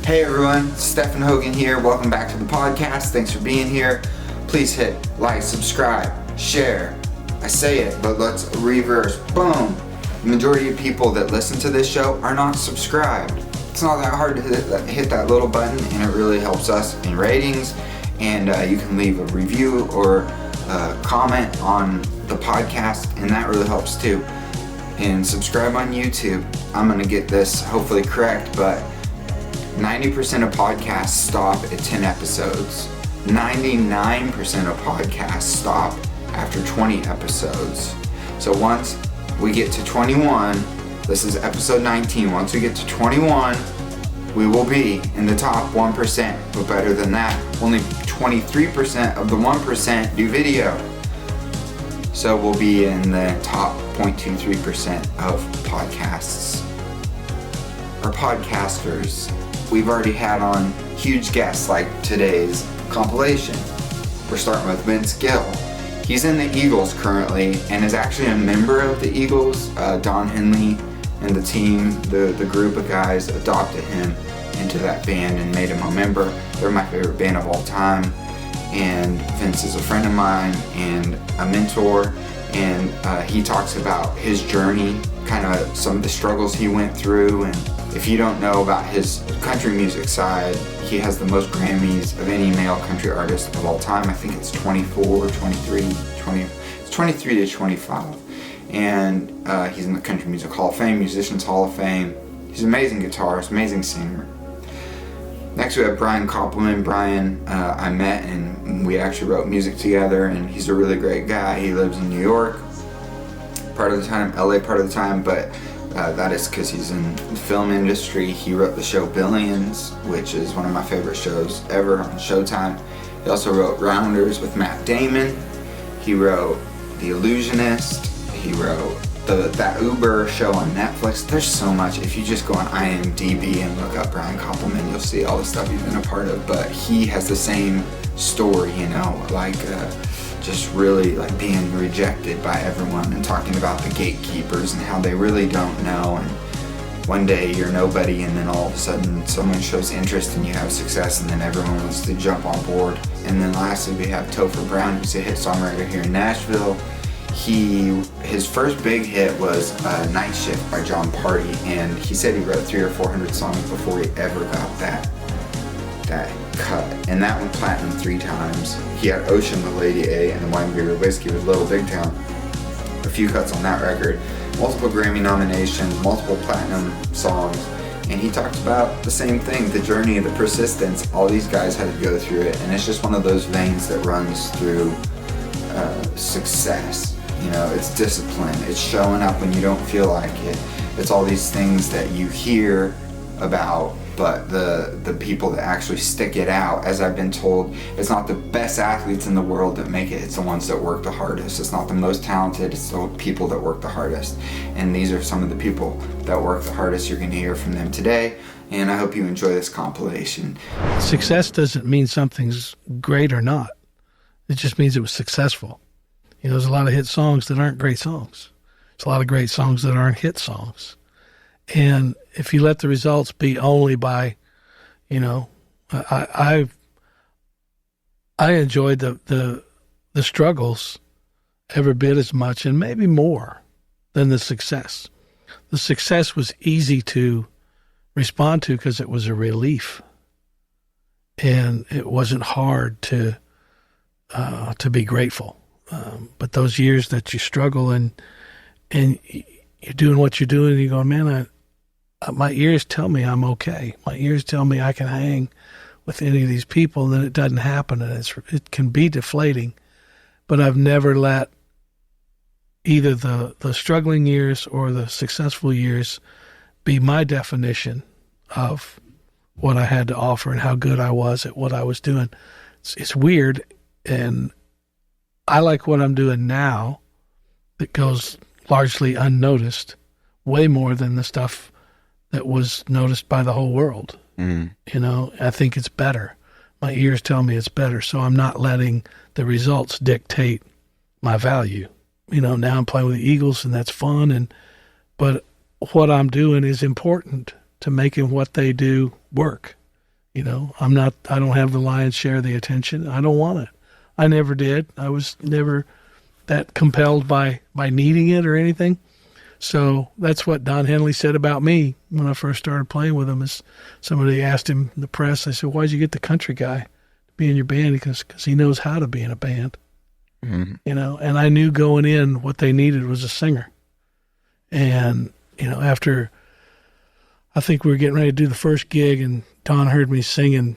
Hey everyone, Stephan Hogan here. Welcome back to the podcast. Thanks for being here. Please hit like, subscribe, share. I say it, but let's reverse. Boom. The majority of people that listen to this show are not subscribed. It's not that hard to hit that little button, and it really helps us in ratings. And you can leave a review or a comment on the podcast, and that really helps too. And subscribe on YouTube. I'm going to get this hopefully correct, but 90% of podcasts stop at 10 episodes. 99% of podcasts stop after 20 episodes. So once we get to 21, this is episode 19, once we get to 21, we will be in the top 1%, but better than that, only 23% of the 1% do video. So we'll be in the top 0.23% of podcasts, or podcasters. We've already had on huge guests like today's compilation. We're starting with Vince Gill. He's in the Eagles currently and is actually a member of the Eagles. Don Henley and the team, the group of guys adopted him into that band and made him a member. They're my favorite band of all time. And Vince is a friend of mine and a mentor. And he talks about his journey, kind of some of the struggles he went through. And if you don't know about his country music side, he has the most Grammys of any male country artist of all time. I think it's 24, 23, 20, it's 23 to 25. And he's in the Country Music Hall of Fame, Musicians Hall of Fame. He's an amazing guitarist, amazing singer. Next we have Brian Koppelman. Brian, I met and we actually wrote music together, and he's a really great guy. He lives in New York part of the time, LA part of the time, but that is because he's in the film industry. He wrote the show Billions, which is one of my favorite shows ever on Showtime. He also wrote Rounders with Matt Damon. He wrote The Illusionist. He wrote that Uber show on Netflix. There's so much. If you just go on IMDb and look up Brian Koppelman, you'll see all the stuff he's been a part of. But he has the same story, just really like being rejected by everyone and talking about the gatekeepers and how they really don't know. And one day you're nobody, and then all of a sudden someone shows interest and you have success, and then everyone wants to jump on board. And then lastly we have Tofer Brown, who's a hit songwriter here in Nashville. His first big hit was Night Shift by John Party, and he said he wrote 300 or 400 songs before he ever got that cut, and that went platinum 3 times. He had Ocean with Lady A and the Wine Beer Whiskey with Little Big Town. A few cuts on that record, multiple Grammy nominations, multiple platinum songs, and he talks about the same thing, the journey, the persistence. All these guys had to go through it, and it's just one of those veins that runs through success. It's discipline, it's showing up when you don't feel like it. It's all these things that you hear about, but the people that actually stick it out, as I've been told, it's not the best athletes in the world that make it, it's the ones that work the hardest. It's not the most talented, it's the people that work the hardest. And these are some of the people that work the hardest. You're going to hear from them today, and I hope you enjoy this compilation. Success doesn't mean something's great or not. It just means it was successful. There's a lot of hit songs that aren't great songs. There's a lot of great songs that aren't hit songs. And if you let the results be only by, I enjoyed the struggles every bit as much, and maybe more than the success. The success was easy to respond to because it was a relief, and it wasn't hard to be grateful. But those years that you struggle and you're doing what you're doing, and you go, man, my ears tell me I'm okay. My ears tell me I can hang with any of these people, and then it doesn't happen, and it can be deflating. But I've never let either the struggling years or the successful years be my definition of what I had to offer and how good I was at what I was doing. It's weird, and I like what I'm doing now that goes largely unnoticed, way more than the stuff that was noticed by the whole world. I think it's better. My ears tell me it's better, so I'm not letting the results dictate my value. Now I'm playing with the Eagles, and that's fun, but what I'm doing is important to making what they do work. You know, I don't have the lion's share of the attention. I don't want it. I never did. I was never that compelled by needing it or anything. So that's what Don Henley said about me when I first started playing with him. Is somebody asked him in the press, I said, why'd you get the country guy to be in your band? Because he knows how to be in a band. Mm-hmm. You know, and I knew going in what they needed was a singer. And, you know, after I think we were getting ready to do the first gig, and Don heard me singing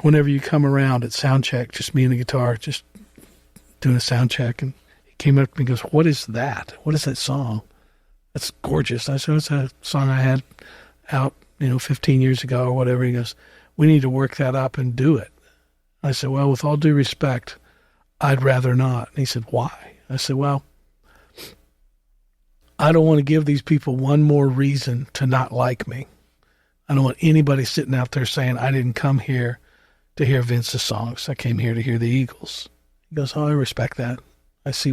Whenever You Come Around at sound check, just me and the guitar, just doing a sound check, and he came up to me and goes, what is that? What is that song? That's gorgeous. I said, it's a song I had out, 15 years ago or whatever. He goes, we need to work that up and do it. I said, well, with all due respect, I'd rather not. And he said, why? I said, well, I don't want to give these people one more reason to not like me. I don't want anybody sitting out there saying, I didn't come here to hear Vince's songs. I came here to hear the Eagles. He goes, oh, I respect that. I see.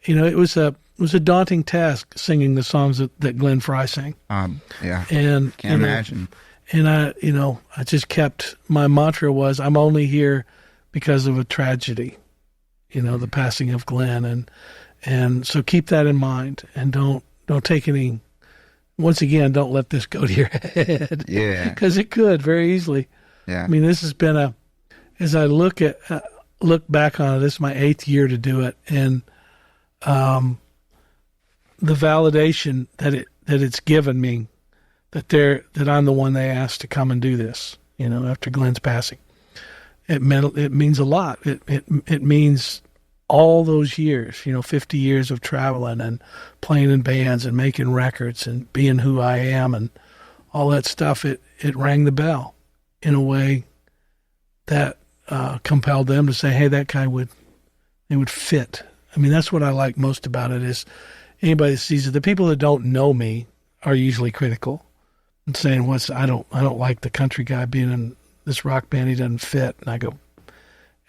It was a daunting task singing the songs that Glenn Frey sang. Yeah. And can't imagine. And I just kept, my mantra was, I'm only here because of a tragedy, the passing of Glenn. And so keep that in mind, and don't take any, once again, don't let this go to your head. Yeah. Because it could very easily. Yeah. I mean, this has been as I look back on it, this is my 8th year to do it. And the validation that it's given me, that I'm the one they asked to come and do this, after Glenn's passing. It means a lot. It means all those years, 50 years of traveling and playing in bands and making records and being who I am and all that stuff. It rang the bell in a way that compelled them to say, hey, that guy would fit. I mean, that's what I like most about it, is anybody that sees it. The people that don't know me are usually critical and saying, I don't like the country guy being in this rock band. He doesn't fit. And I go,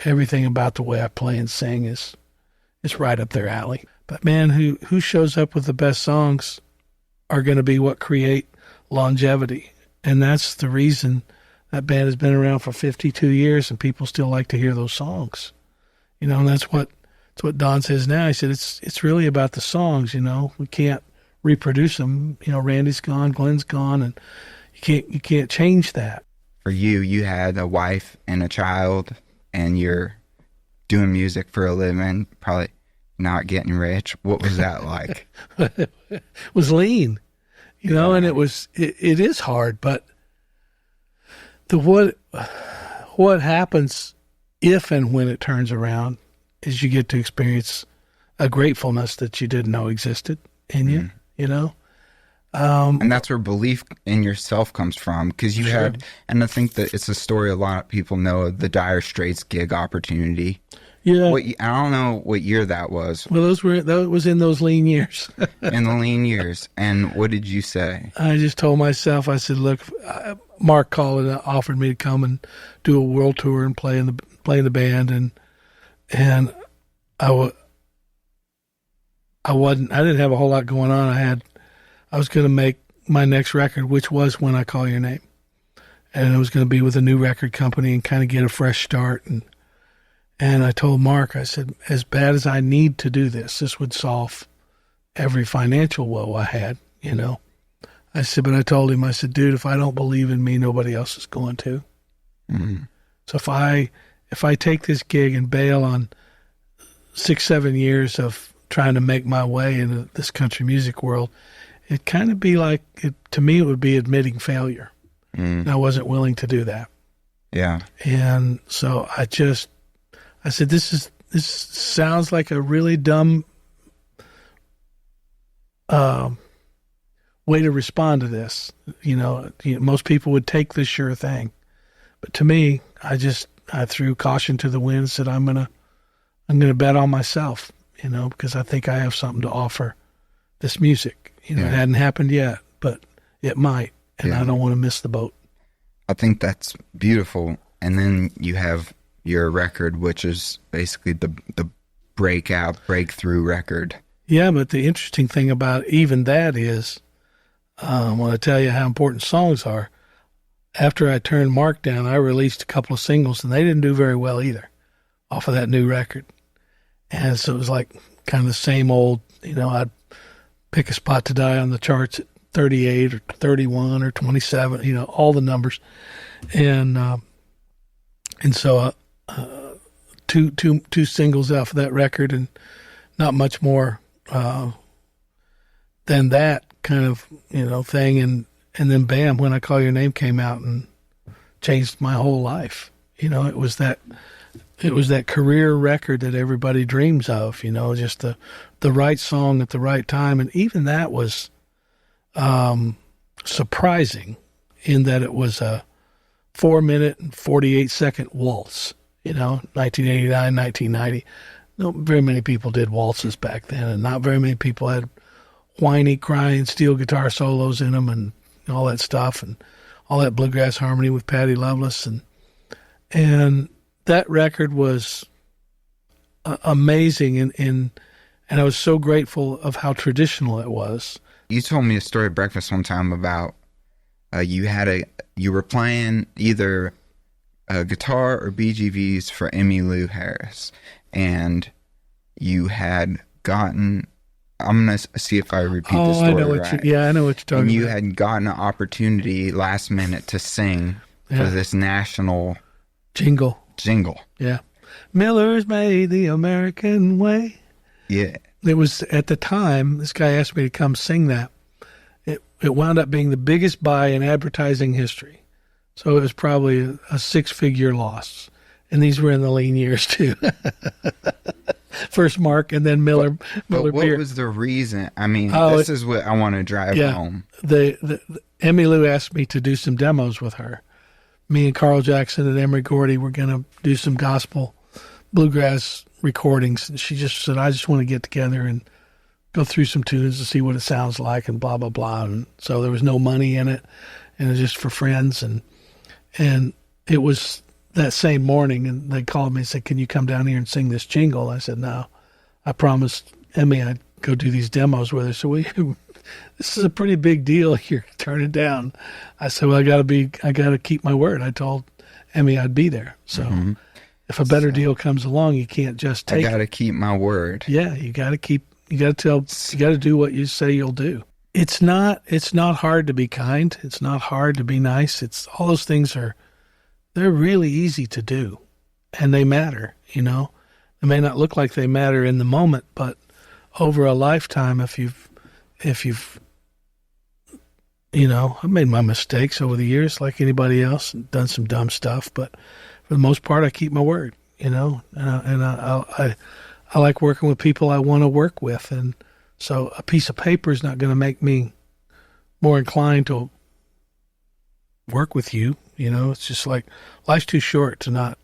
everything about the way I play and sing is right up their alley. But man, who shows up with the best songs are going to be what create longevity. And that's the reason that band has been around for 52 years and people still like to hear those songs. And that's what Don says now. He said, it's really about the songs, we can't reproduce them. Randy's gone, Glenn's gone, and you can't change that. For you had a wife and a child, and you're doing music for a living, probably not getting rich. What was that like? It was lean, and it is hard, but what happens if and when it turns around is you get to experience a gratefulness that you didn't know existed in you, and that's where belief in yourself comes from, because you had, and I think that it's a story a lot of people know, the Dire Straits gig opportunity. Yeah. I don't know what year that was. Well, that was in those lean years. In the lean years. And what did you say? I just told myself, I said, look, Mark called and offered me to come and do a world tour and play in the band, and I didn't have a whole lot going on. I was going to make my next record, which was When I Call Your Name. And I was going to be with a new record company and kind of get a fresh start. And I told Mark, I said, as bad as I need to do this would solve every financial woe I had, I said, but I told him, I said, dude, if I don't believe in me, nobody else is going to. Mm-hmm. So if I take this gig and bail on 6-7 years of trying to make my way into this country music world, it'd kind of be like, to me, it would be admitting failure. Mm. And I wasn't willing to do that. Yeah. And so I said, this sounds like a really dumb way to respond to this. Most people would take the sure thing. But to me, I threw caution to the wind and said, I'm gonna bet on myself, because I think I have something to offer this music. It hadn't happened yet, but it might, and I don't want to miss the boat. I think that's beautiful. And then you have your record, which is basically the breakthrough record. Yeah, but the interesting thing about even that is, when I tell you how important songs are, after I turned Mark down, I released a couple of singles, and they didn't do very well either off of that new record. And so it was like kind of the same old, I'd pick a spot to die on the charts at 38 or 31 or 27, all the numbers. And so two singles off of that record, and not much more than that kind of, thing. And then bam, When I Call Your Name came out and changed my whole life. It was that career record that everybody dreams of, just the right song at the right time. And even that was surprising in that it was a 4-minute and 48-second waltz, 1989, 1990. Not very many people did waltzes back then, and not very many people had whiny, crying steel guitar solos in them and all that stuff, and all that bluegrass harmony with Patty Loveless. And that record was amazing, and I was so grateful of how traditional it was. You told me a story at breakfast one time about you were playing either guitar or BGVs for Emmylou Harris, and you had gotten, I'm going to see if I repeat the story I know what right. I know what you're talking and you about. had gotten an opportunity last minute to sing for this national jingle. Yeah. Miller's made the American way. Yeah. It was, at the time, this guy asked me to come sing that. It wound up being the biggest buy in advertising history. So it was probably a 6-figure loss. And these were in the lean years, too. First Mark and then Miller But what Beer. was the reason? I mean, this is what I want to drive home. The Emmylou asked me to do some demos with her. Me and Carl Jackson and Emery Gordy were going to do some gospel bluegrass recordings. And she just said, I just want to get together and go through some tunes to see what it sounds like and blah, blah, blah. And so there was no money in it, and it was just for friends. And it was that same morning, and they called me and said, can you come down here and sing this jingle? I said, no. I promised Emmy I'd go do these demos with her. So this is a pretty big deal. You're turning down. I said, well, I got to keep my word. I told Emmy I'd be there. So if a better deal comes along, you can't just take I got to keep my word. Yeah, you got to do what you say you'll do. It's not hard to be kind. It's not hard to be nice. It's all those things they're really easy to do, and they matter, They may not look like they matter in the moment, but over a lifetime, if you've I've made my mistakes over the years like anybody else and done some dumb stuff, but for the most part, I keep my word, and I like working with people I want to work with. And so a piece of paper is not going to make me more inclined to work with you. It's just like life's too short to not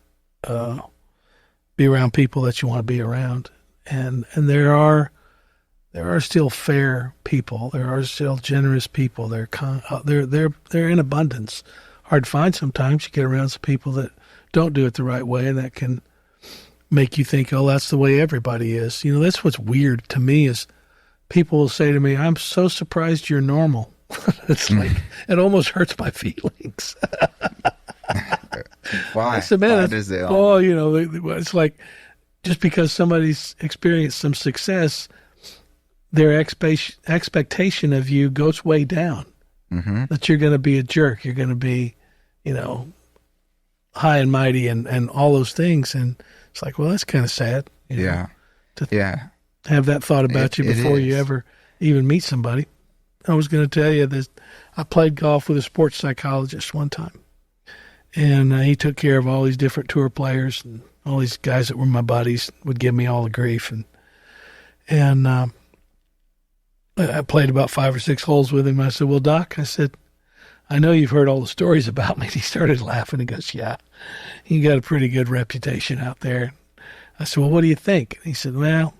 be around people that you want to be around. And there are still fair people. There are still generous people. They're in abundance. Hard to find sometimes. You get around some people that don't do it the right way, and that can make you think, oh, that's the way everybody is. That's what's weird to me is people will say to me, I'm so surprised you're normal. It's like, it almost hurts my feelings. Why? I said, man, Why does it? It's like just because somebody's experienced some success, their expectation of you goes way down. That you're going to be a jerk. You're going to be, high and mighty and all those things. And it's like, well, that's kind of sad. To have that thought about you before you ever even meet somebody. I was going to tell you this. I played golf with a sports psychologist one time, and he took care of all these different tour players, and all these guys that were my buddies would give me all the grief. And I played about 5 or 6 holes with him. I said, well, Doc, I said, I know you've heard all the stories about me. And he started laughing. He goes, yeah, you got a pretty good reputation out there. I said, well, what do you think? And he said, well,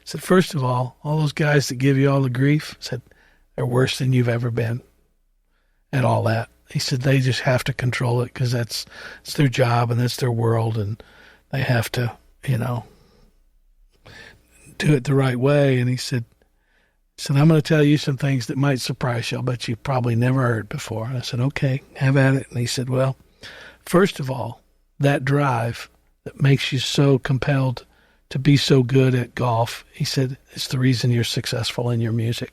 first of all those guys that give you all the grief, said, they're worse than you've ever been at all that. He said, they just have to control it because it's their job and that's their world, and they have to, do it the right way. And he said, He said, I'm going to tell you some things that might surprise you, but you probably never heard before. And I said, okay, have at it. And he said, well, first of all, that drive that makes you so compelled to be so good at golf, he said, it's the reason you're successful in your music.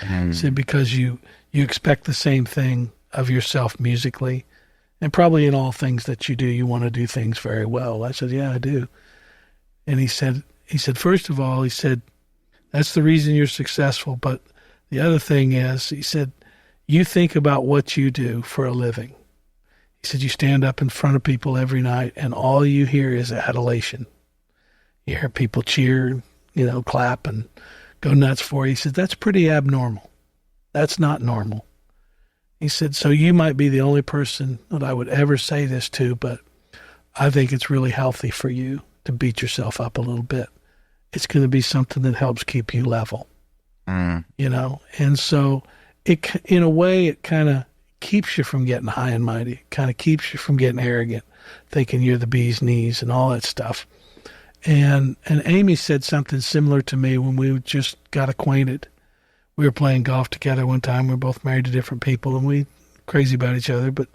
He said, because you expect the same thing of yourself musically, and probably in all things that you do, you want to do things very well. I said, yeah, I do. And he said, first of all, he said, that's the reason you're successful. But the other thing is, he said, you think about what you do for a living. He said, you stand up in front of people every night and all you hear is adulation. You hear people cheer, clap and go nuts for you. He said, that's pretty abnormal. That's not normal. He said, so you might be the only person that I would ever say this to, but I think it's really healthy for you to beat yourself up a little bit. It's going to be something that helps keep you level, And so in a way, it kind of keeps you from getting high and mighty. It kind of keeps you from getting arrogant, thinking you're the bee's knees and all that stuff. And Amy said something similar to me when we just got acquainted. We were playing golf together one time. We were both married to different people, and we crazy about each other, but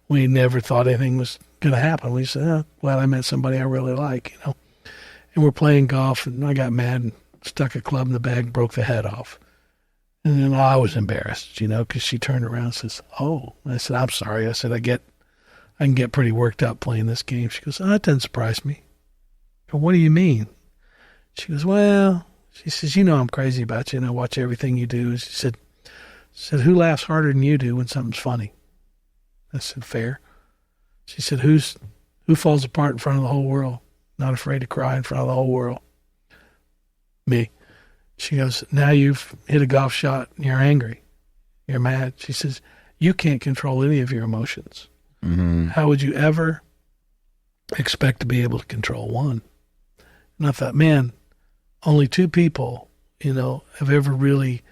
we never thought anything was going to happen. We said, oh, glad I met somebody I really like, And we're playing golf, and I got mad and stuck a club in the bag and broke the head off. And then I was embarrassed, because she turned around and says, oh. And I said, I'm sorry. I said, I can get pretty worked up playing this game. She goes, oh, that doesn't surprise me. I go, what do you mean? She goes, well, she says, I'm crazy about you, and I watch everything you do. She said, who laughs harder than you do when something's funny? I said, fair. She said, who falls apart in front of the whole world? Not afraid to cry in front of the whole world? Me. She goes, now you've hit a golf shot and you're angry. You're mad. She says, you can't control any of your emotions. Mm-hmm. How would you ever expect to be able to control one? And I thought, man, only two people, have ever really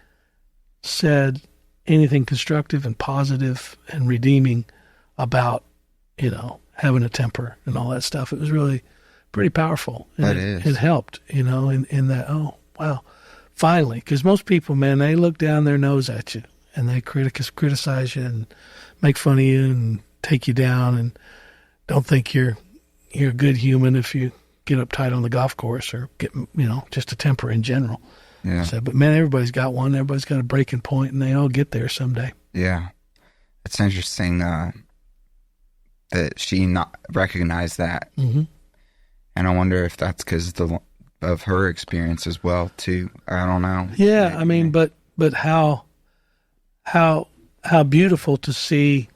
said anything constructive and positive and redeeming about, having a temper and all that stuff. It was really pretty powerful. And it helped, in that, oh, wow, finally. Because most people, man, they look down their nose at you and they criticize you and make fun of you and take you down and don't think you're a good human if you get uptight on the golf course or get, just a temper in general. Yeah. So, but man, everybody's got one. Everybody's got a breaking point, and they all get there someday. Yeah. It's interesting that she not recognized that. Mm-hmm. And I wonder if that's because of her experience as well, too. I don't know. Yeah, but how beautiful to see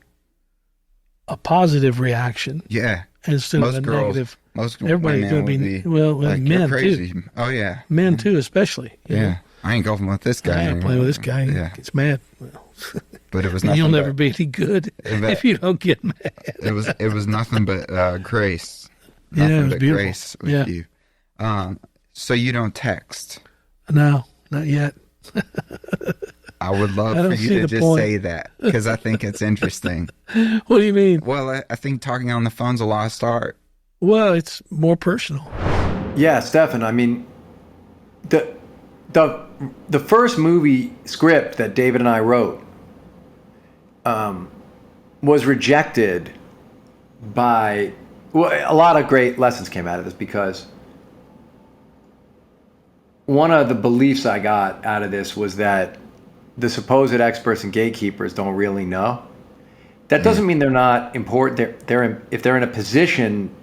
a positive reaction. Yeah. Instead of a negative. Everybody's going to be, like, men crazy. Too. Oh, yeah. Men too, especially. Yeah. I ain't golfing with this guy. I ain't playing with this guy. Yeah. Gets mad. But it was nothing. You'll never be any good if you don't get mad. It was nothing but grace. Nothing it was but beautiful. Grace with you. So you don't text? No, not yet. I would love for you to just say that, because I think it's interesting. What do you mean? Well, I think talking on the phone's a lost art. Well, it's more personal. Yeah, Stephan, the first movie script that David and I wrote was rejected by, a lot of great lessons came out of this, because one of the beliefs I got out of this was that the supposed experts and gatekeepers don't really know. That doesn't mean they're not important. If they're in a position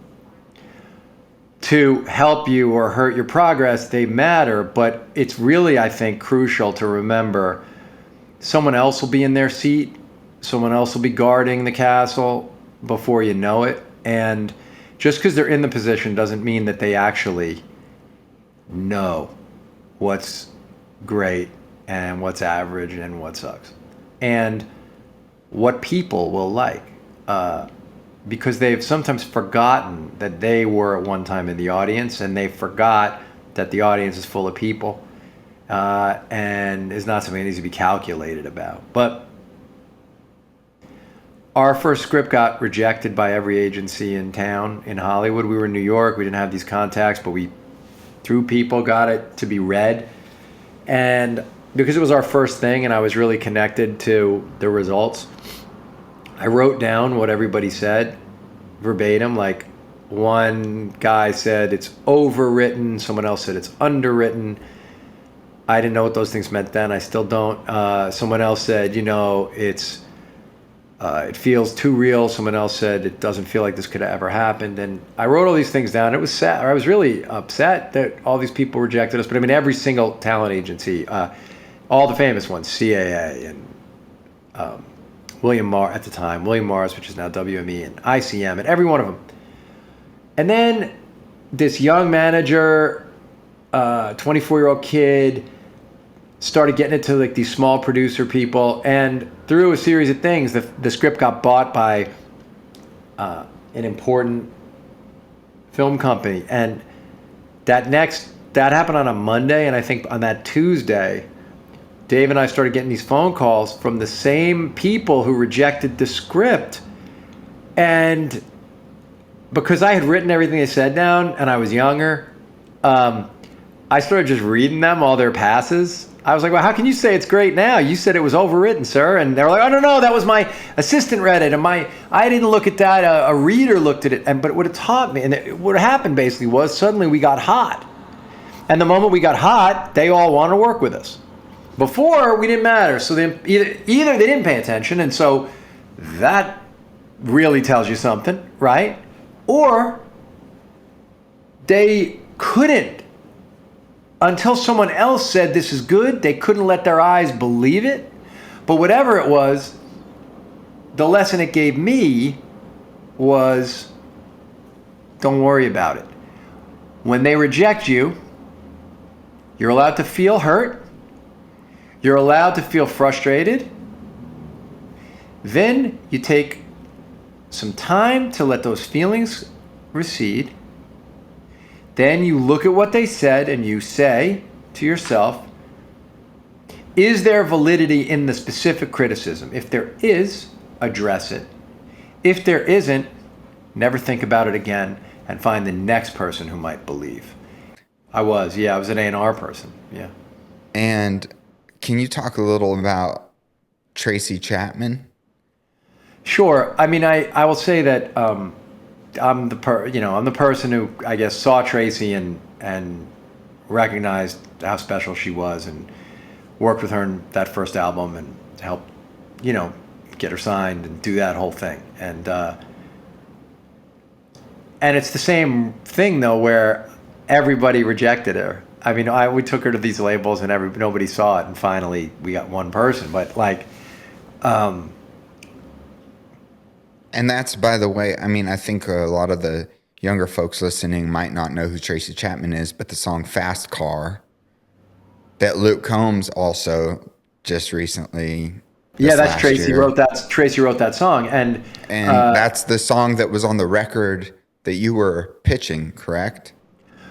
to help you or hurt your progress, they matter. But it's really, I think, crucial to remember someone else will be in their seat. Someone else will be guarding the castle before you know it. And just because they're in the position doesn't mean that they actually know what's great and what's average and what sucks. And what people will like. Because they've sometimes forgotten that they were at one time in the audience, and they forgot that the audience is full of people and is not something that needs to be calculated about. But our first script got rejected by every agency in town in Hollywood. We were in New York. We didn't have these contacts, but we, through people, got it to be read. And because it was our first thing and I was really connected to the results, I wrote down what everybody said verbatim. Like, one guy said it's overwritten, someone else said it's underwritten. I didn't know what those things meant then. I still don't. Someone else said, it feels too real. Someone else said it doesn't feel like this could have ever happened. And I wrote all these things down. It was sad. I was really upset that all these people rejected us. But I mean, every single talent agency, all the famous ones, CAA and William Mars at the time, William Mars, which is now WME, and ICM, and every one of them. And then this young manager, 24-year-old kid, started getting into like these small producer people, and through a series of things, the script got bought by an important film company. And that happened on a Monday, and I think on that Tuesday, Dave and I started getting these phone calls from the same people who rejected the script. And because I had written everything they said down and I was younger, I started just reading them, all their passes. I was like, well, how can you say it's great now? You said it was overwritten, sir. And they were like, oh, no, that was my assistant read it. And I didn't look at that. A reader looked at it. But what it taught me, and what happened basically was suddenly we got hot. And the moment we got hot, they all wanted to work with us. Before, we didn't matter. So they either they didn't pay attention, and so that really tells you something, right? Or they couldn't. Until someone else said this is good, they couldn't let their eyes believe it. But whatever it was, the lesson it gave me was, don't worry about it. When they reject you, you're allowed to feel hurt. You're allowed to feel frustrated. Then you take some time to let those feelings recede. Then you look at what they said and you say to yourself, is there validity in the specific criticism? If there is, address it. If there isn't, never think about it again and find the next person who might believe. I was an A&R person, yeah. And can you talk a little about Tracy Chapman? Sure. I mean, I will say that I'm the person who, I guess, saw Tracy and recognized how special she was and worked with her in that first album and helped, get her signed and do that whole thing. And it's the same thing though, where everybody rejected her. I mean, we took her to these labels and nobody saw it, and finally we got one person. But and that's, by the way, I mean, I think a lot of the younger folks listening might not know who Tracy Chapman is, but the song Fast Car that Luke Combs also just recently. Yeah, that's Tracy wrote that. Tracy wrote that song, and that's the song that was on the record that you were pitching, correct?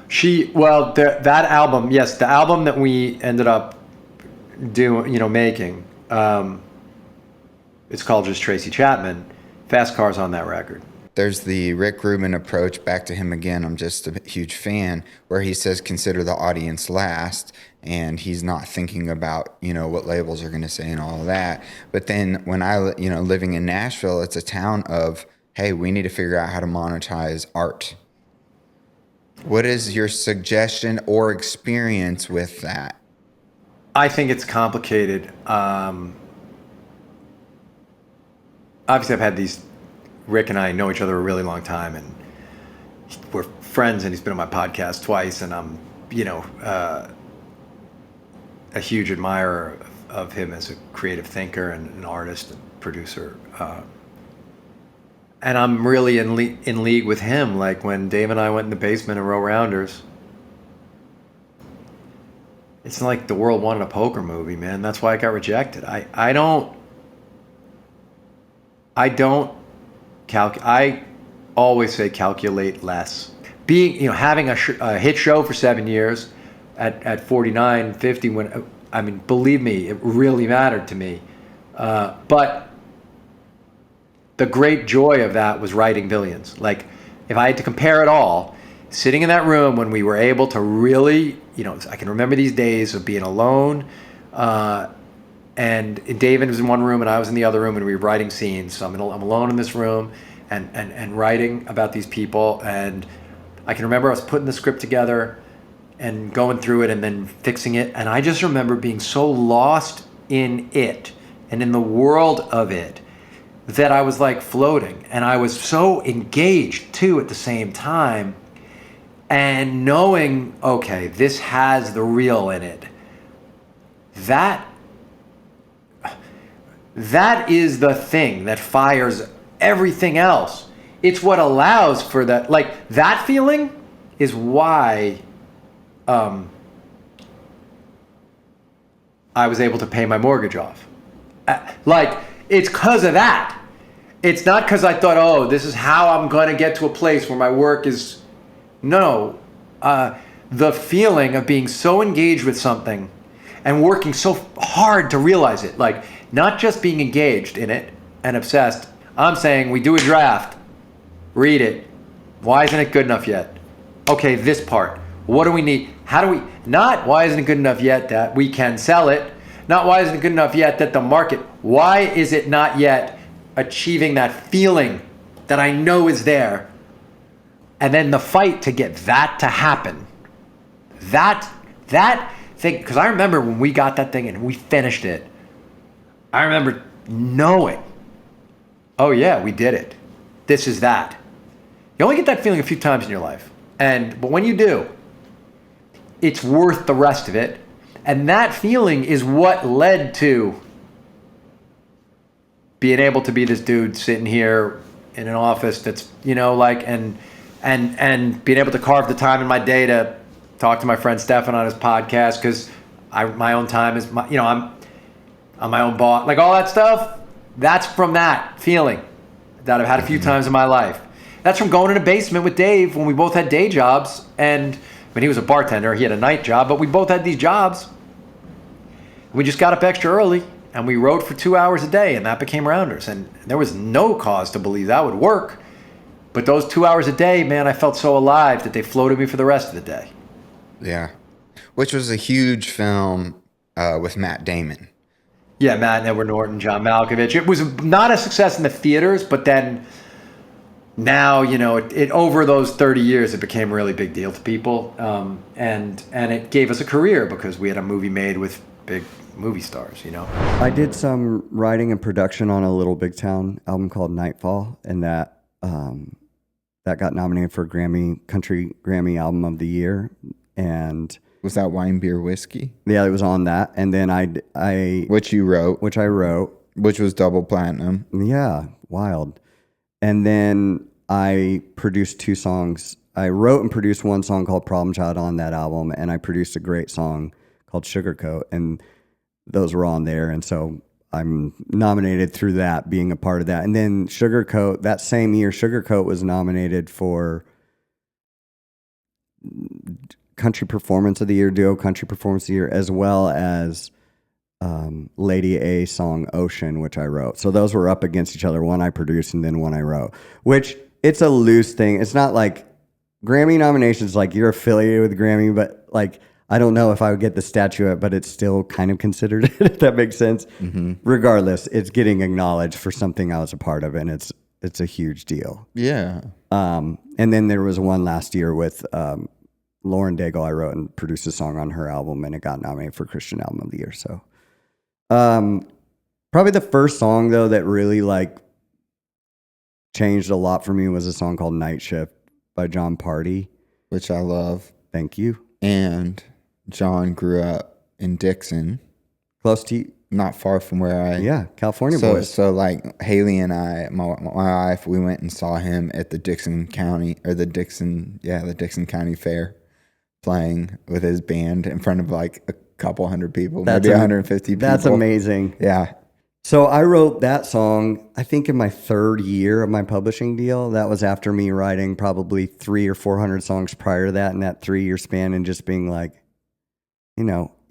That album, yes, the album that we ended up making, it's called just Tracy Chapman. Fast Car's on that record. There's the Rick Rubin approach, back to him again, I'm just a huge fan, where he says consider the audience last, and he's not thinking about, what labels are going to say and all of that. But then when living in Nashville, it's a town of, hey, we need to figure out how to monetize art. What is your suggestion or experience with that? I think it's complicated. Obviously, I've had Rick and I know each other a really long time, and we're friends, and he's been on my podcast twice, and I'm, a huge admirer of him as a creative thinker and an artist and producer. And I'm really in league with him. Like when Dave and I went in the basement and wrote Rounders, it's like the world wanted a poker movie, man. That's why it got rejected. I always say calculate less. Having a hit show for 7 years at 49, 50, believe me, it really mattered to me. But the great joy of that was writing Billions. Like, if I had to compare it all, sitting in that room when we were able to really, I can remember these days of being alone, And David was in one room and I was in the other room, and we were writing scenes. So I'm alone in this room and writing about these people. And I can remember I was putting the script together and going through it and then fixing it. And I just remember being so lost in it and in the world of it that I was like floating. And I was so engaged too at the same time. And knowing, okay, this has the real in it. That is the thing that fires everything else. It's what allows for that. Like, that feeling is why I was able to pay my mortgage off. Like, it's because of that. It's not because I thought, oh, this is how I'm going to get to a place where my work is... No. The feeling of being so engaged with something and working so hard to realize it. Like, not just being engaged in it and obsessed. I'm saying we do a draft. Read it. Why isn't it good enough yet? Okay, this part. What do we need? How do we... Not why isn't it good enough yet that we can sell it. Not why isn't it good enough yet that the market... Why is it not yet achieving that feeling that I know is there? And then the fight to get that to happen. That thing... Because I remember when we got that thing and we finished it. I remember knowing, oh yeah, we did it. This is that. You only get that feeling a few times in your life. But when you do, it's worth the rest of it. And that feeling is what led to being able to be this dude sitting here in an office that's, and being able to carve the time in my day to talk to my friend Stephan on his podcast, because my own time is I'm my own boss, like all that stuff. That's from that feeling that I've had a few times in my life. That's from going in a basement with Dave when we both had day jobs. And when he was a bartender, he had a night job, but we both had these jobs. We just got up extra early and we wrote for 2 hours a day, and that became Rounders. And there was no cause to believe that would work. But those 2 hours a day, man, I felt so alive that they floated me for the rest of the day. Yeah. Which was a huge film with Matt Damon. Yeah, Matt and Edward Norton, John Malkovich. It was not a success in the theaters, but then now, it over those 30 years, it became a really big deal to people. And it gave us a career because we had a movie made with big movie stars, I did some writing and production on a Little Big Town album called Nightfall, and that got nominated for Country Grammy Album of the Year. And was that Wine, Beer, Whiskey? Yeah, it was on that. And then which you wrote. Which I wrote. Which was double platinum. Yeah, wild. And then I produced 2 songs. I wrote and produced one song called Problem Child on that album, and I produced a great song called Sugarcoat, and those were on there. And so I'm nominated through that, being a part of that. And then Sugarcoat, that same year, Sugarcoat was nominated for Country Performance of the Year, Duo Country Performance of the Year, as well as Lady A song Ocean, which I wrote. So those were up against each other. One I produced and then one I wrote, which it's a loose thing. It's not like Grammy nominations, like you're affiliated with Grammy, but like, I don't know if I would get the statuette, but it's still kind of considered, if that makes sense. Mm-hmm. Regardless, it's getting acknowledged for something I was a part of, and it's a huge deal. Yeah. And then there was one last year with Lauren Daigle. I wrote and produced a song on her album, and it got nominated for Christian Album of the Year. So, probably the first song though that really like changed a lot for me was a song called Night Shift by John Party, which I love. Thank you. And John grew up in Dixon, close to you. Not far from where California boys. So like Haley and I, my wife, we went and saw him at the Dixon County County Fair, playing with his band in front of like a couple hundred people, maybe 150 people. That's amazing. Yeah. So I wrote that song, I think in my 3rd year of my publishing deal. That was after me writing probably 300 or 400 songs prior to that in that 3-year span, and just being like,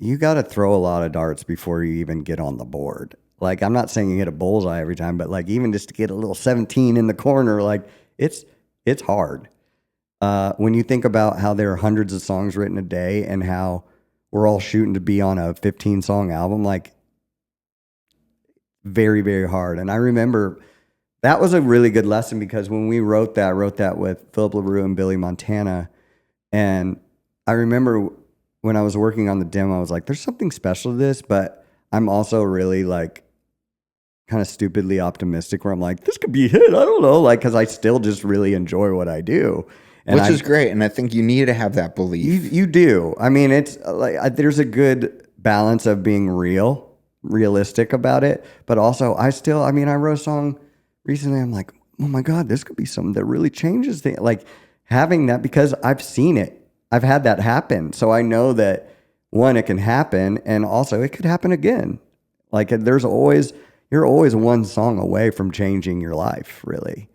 you got to throw a lot of darts before you even get on the board. Like, I'm not saying you hit a bullseye every time, but like even just to get a little 17 in the corner, like it's hard. When you think about how there are hundreds of songs written a day and how we're all shooting to be on a 15-song album, like very, very hard. And I remember that was a really good lesson because when we wrote that, I wrote that with Philip LaRue and Billy Montana. And I remember when I was working on the demo, I was like, there's something special to this, but I'm also really like kind of stupidly optimistic where I'm like, this could be a hit. I don't know. Like, cause I still just really enjoy what I do. And Which is great. And I think you need to have that belief. You do. I mean, it's like, there's a good balance of being realistic about it, but also I wrote a song recently. I'm like, oh my God, this could be something that really changes things. Like having that, because I've seen it. I've had that happen. So I know that one, it can happen, and also it could happen again. Like you're always one song away from changing your life, really.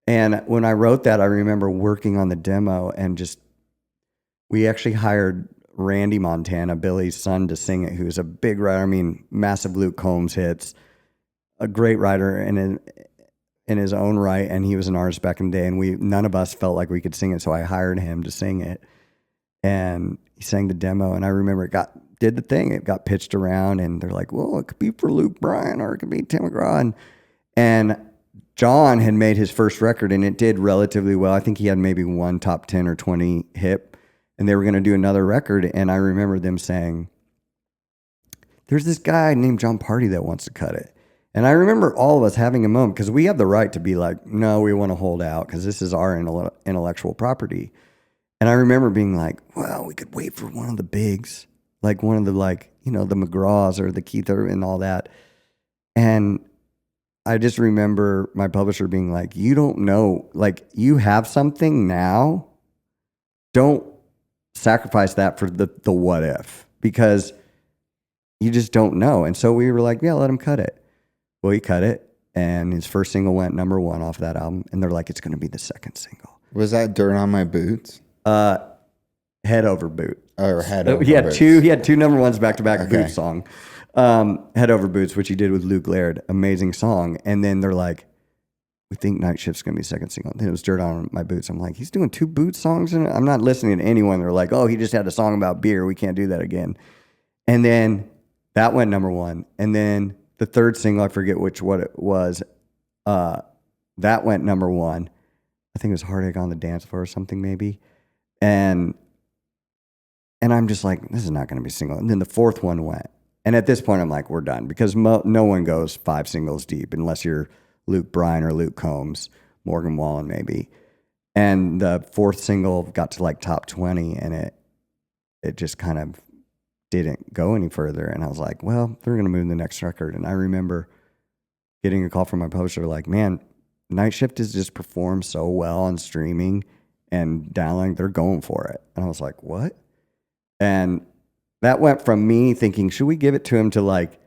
And when I wrote that, I remember working on the demo and we actually hired Randy Montana, Billy's son, to sing it, who's a big writer. I mean, massive Luke Combs hits, a great writer in his own right. And he was an artist back in the day, and none of us felt like we could sing it. So I hired him to sing it. And he sang the demo, and I remember it did the thing. It got pitched around, and they're like, well, it could be for Luke Bryan or it could be Tim McGraw. And John had made his first record, and it did relatively well. I think he had maybe one top 10 or 20 hit, and they were going to do another record. And I remember them saying, there's this guy named John Party that wants to cut it. And I remember all of us having a moment, because we have the right to be like, no, we want to hold out because this is our intellectual property. And I remember being like, well, we could wait for one of the bigs, like one of the, like, the McGraws or the Keith Urban and all that. And I just remember my publisher being like, you don't know, like, you have something now. Don't sacrifice that for the what if, because you just don't know. And so we were like, yeah, let him cut it. Well, he cut it, and his first single went number 1 off that album. And they're like, it's going to be the second single. Was that Dirt on My Boots? Head Over Boot. Or Head Over Boots. He had 2 number 1s back-to-back. Okay. Boot song. Head Over Boots, which he did with Luke Laird. Amazing song. And then they're like, we think Night Shift's going to be the second single. Then it was Dirt on My Boots. I'm like, he's doing 2 Boot songs? And I'm not listening to anyone. They're like, oh, he just had a song about beer. We can't do that again. And then that went number 1. And then the third single, I forget what it was, that went number 1. I think it was Heartache on the Dance Floor or something maybe. And I'm just like, this is not going to be a single. And then the fourth one went. And at this point, I'm like, we're done. Because no one goes 5 singles deep unless you're Luke Bryan or Luke Combs, Morgan Wallen maybe. And the fourth single got to like top 20, and it just kind of didn't go any further. And I was like, well, they're going to move to the next record. And I remember getting a call from my publisher like, man, Night Shift has just performed so well on streaming and downloading. They're going for it. And I was like, what? And that went from me thinking, should we give it to him, to like,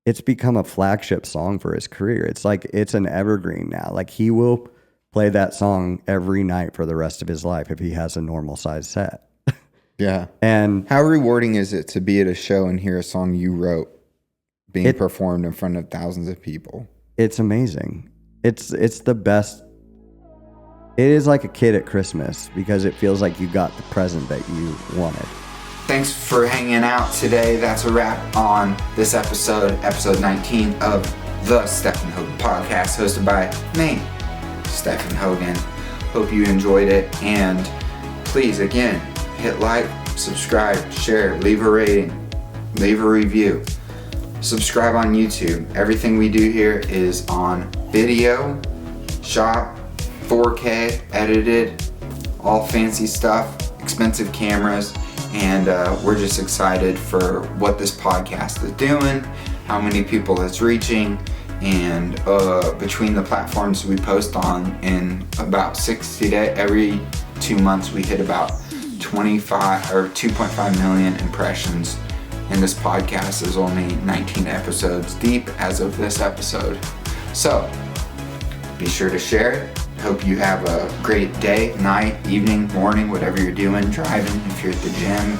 it's become a flagship song for his career. It's like, it's an evergreen now. Like, he will play that song every night for the rest of his life if he has a normal size set. Yeah. And how rewarding is it to be at a show and hear a song you wrote being performed in front of thousands of people? It's amazing. It's the best. It is like a kid at Christmas, because it feels like you got the present that you wanted. Thanks for hanging out today. That's a wrap on this episode 19 of the Stephan Hogan Podcast, hosted by me, Stephan Hogan. Hope you enjoyed it, and please, again, hit like, subscribe, share, leave a rating, leave a review. Subscribe on YouTube. Everything we do here is on video, shot, 4K, edited, all fancy stuff, expensive cameras, and we're just excited for what this podcast is doing, how many people it's reaching, and between the platforms we post on, in about 60 days, every 2 months we hit about 25 or 2.5 million impressions. And this podcast is only 19 episodes deep as of this episode. So be sure to share it. Hope you have a great day, night, evening, morning, whatever you're doing, driving, if you're at the gym.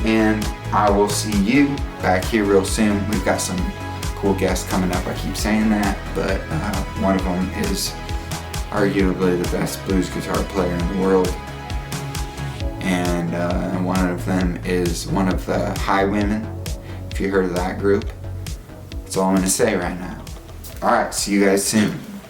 And I will see you back here real soon. We've got some cool guests coming up. I keep saying that, but one of them is arguably the best blues guitar player in the world. And and one of them is one of the High Women. If you heard of that group, that's all I'm going to say right now. All right, see you guys soon.